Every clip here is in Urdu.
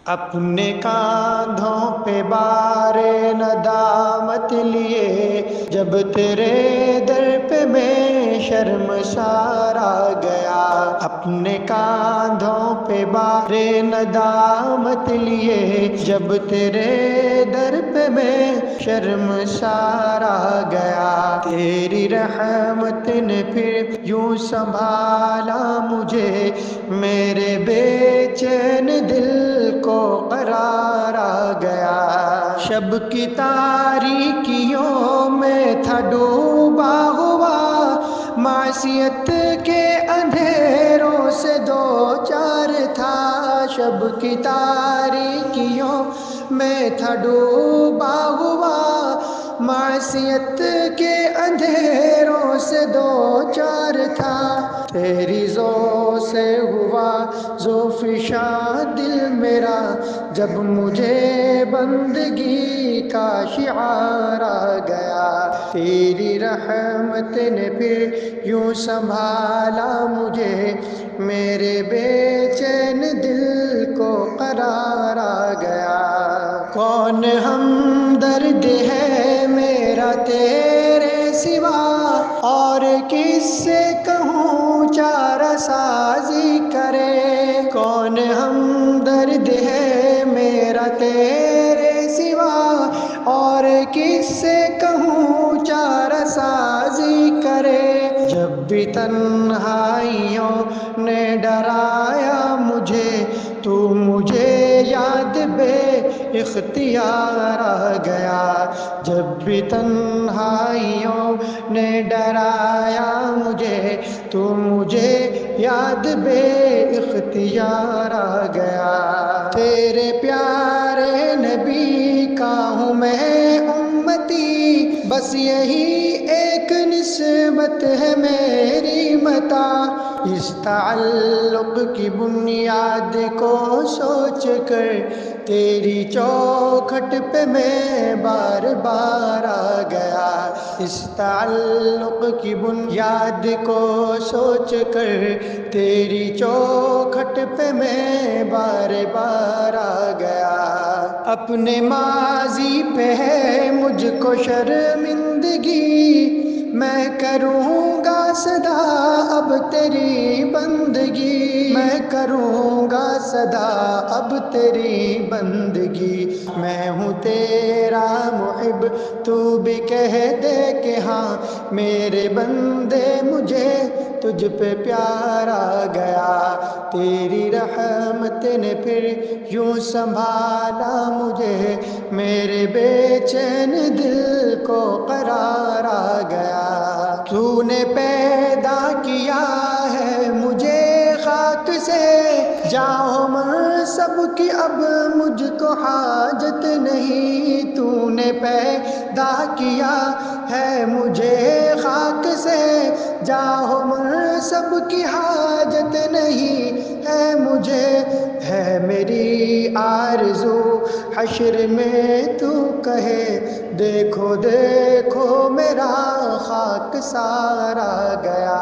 اپنے کاندھوں پہ بار ندامت لیے جب تیرے در پہ میں شرمسار آ گیا۔ اپنے کاندھوں پہ بار ندامت لیے جب تیرے در پہ میں شرمسار آ گیا۔ تیری رحمت نے پھر یوں سنبھالا مجھے، میرے بے چین دل کو قرار آ گیا۔ شب کی تاریکیوں میں تھا ڈوبا ہوا، معصیت کے اندھیروں سے دو چار تھا۔ شب کی تاریکیوں میں تھا ڈوبا ہوا، معصیت کے اندھیروں سے دو چار تھا۔ تیری ذو سے ہوا ذوفشاں دل میرا، جب مجھے بندگی کا شعار آ گیا۔ تیری رحمت نے پھر یوں سنبھالا مجھے، میرے بے چین دل کو قرار آ گیا۔ کون ہمدرد ہے میرا تیرے سوا، اور کس سے کہوں چارہ سازی کرے۔ کون ہمدرد ہے میرا تیرے سوا، اور کس سے کہوں چارہ سازی کرے۔ جب بھی تنہائیوں نے ڈرایا مجھے، تو مجھے یاد بے اختیار آ گیا۔ جب بھی تنہائیوں نے ڈرایا مجھے، تو مجھے یاد بے اختیار آ گیا۔ تیرے پیارے نبی کا ہوں میں امتی، بس یہی ایک نسبت ہے میری متا۔ اس تعلق کی بنیاد کو سوچ کر تیری چوکھٹ پہ میں بار بار آ گیا۔ اس تعلق کی بنیاد کو سوچ کر تیری چوکھٹ پہ میں بار بار آ گیا۔ اپنے ماضی پہ ہے مجھ کو شرمندگی، میں کروں گا صدا اب تیری بندگی۔ میں کروں گا صدا اب تیری بندگی۔ میں ہوں تیرا محب، تو بھی کہہ دے کہ ہاں میرے بندے، مجھے تجھ پہ پیار آ گیا۔ تیری رحمت نے پھر یوں سنبھالا مجھے، میرے بے چین دل کو قرار آ گیا۔ تو نے پیدا کیا ہے مجھے خاک سے، جاہ منصب کی اب مجھ کو حاجت نہیں۔ تو نے پیدا کیا ہے مجھے خاک سے، جاہ منصب کی حاجت نہیں ہے مجھے۔ ہے میری آرزو حشر میں تو کہے، دیکھو دیکھو میرا خاک سار آ گیا۔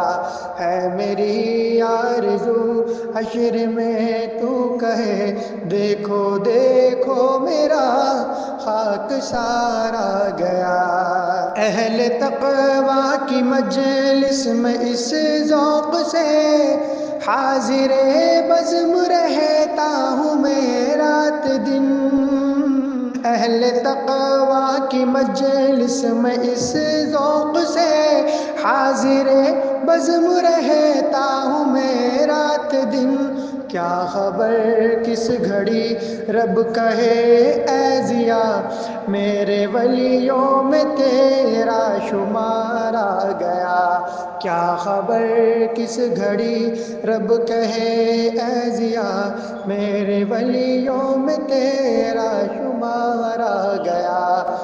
ہے میری آرزو حشر میں تو کہے، دیکھو دیکھو میرا خاک سار آ گیا۔ اہل تقویٰ کی مجلس میں اس ذوق سے حاضر بزم رہتا ہوں میں رات دن۔ اہل تقویٰ کی مجلس میں اس ذوق سے حاضر بزم رہتا ہوں میں رات دن۔ کیا خبر کس گھڑی رب کہے اے ضیا، میرے ولیوں میں تیرا شمار آ گیا۔ کیا خبر کس گھڑی رب کہے اے ضیا، میرے ولیوں میں تیرا شمار آ گیا۔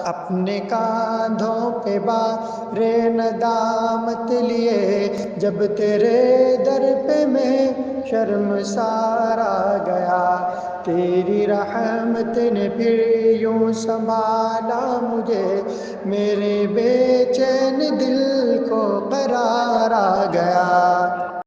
اپنے کاندھوں پہ بار ندامت لیے جب تیرے در پہ میں شرمسار آ گیا۔ تیری رحمت نے پھر یوں سنبھالا مجھے، میرے بے چین دل کو قرار آ گیا۔